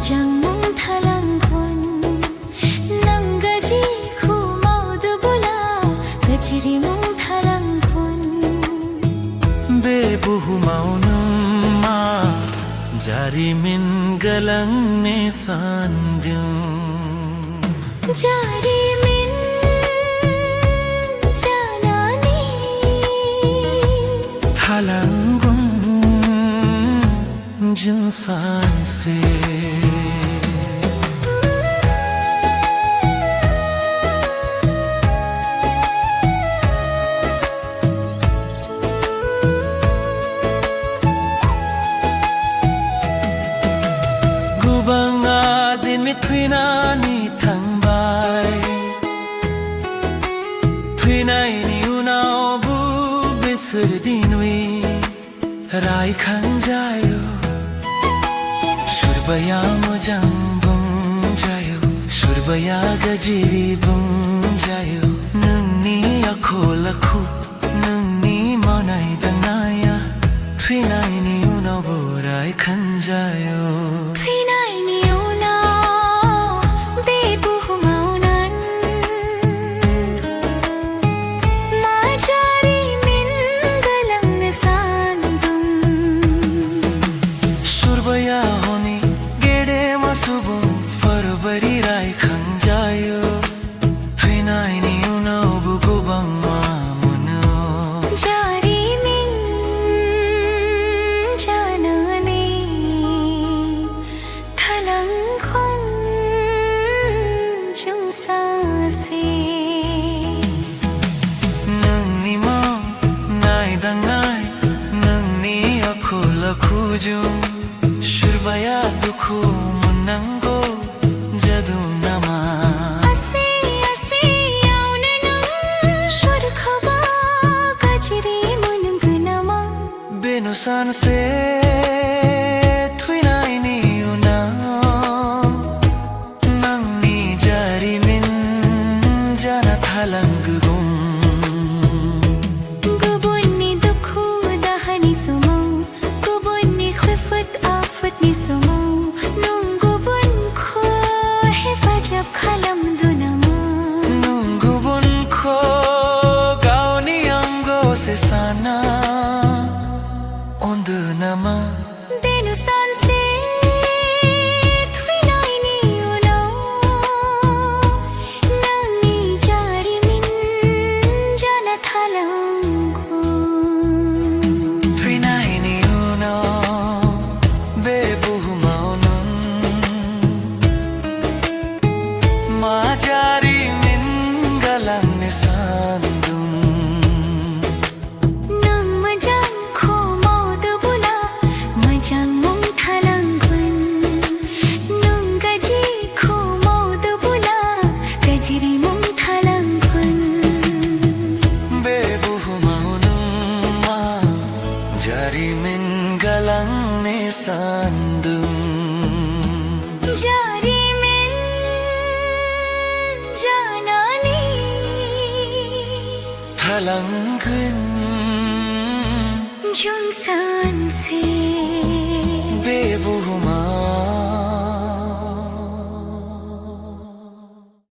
Mojang mong thalangkon Nanggaji khu maud bula Gajri mong thalangkon Bebuhu maunum ma Jari min galang ne sandyum Jari min janani Thalangum junsan se Gubang adin mi twina ni thangbai Twina ni unaw bu bisur dinwi Rai khang jayo Surbaya mojang bung jayo Surbaya gajiri bung jayo Nungni akol akhu Nungni manai dangaya Twinai ni unaw bu rai khang jayo Twinai ni unaw bebuhu maunan Majari min galang ne sandum Surbaya honi gede masubu Farbari rai khang jayo Twinai ni unaw bu gubang mamuno Jari min janani Thalangkon jungsase Nungni ma nai dangai Nungni akhul akhujum Surbaya dukhu munango jadu nama Ase ase aune nang shur khaba gajri munung nama Benusan se Twinai ni unaw Nangni jari min jana thalangum Gubunni dukhu dahani sumau Gubunni khufat afat ni sumau Nung gubun kho hifajab khalam dunama Nunggubun ko gauni anggo se sana Ondu nama Benusan se Twinai ni unaw Nangni jari min jana thalangkon Twinai ni unaw bebuhu maunum Majari min galang ne sandum Nang majang kho maud bula Majang mong thalangkon Nung gaji kho maud bula Gajri mong thalangkon Bebuhu maunum ma Jari min galang ne sandum Jari min janani Thalanggun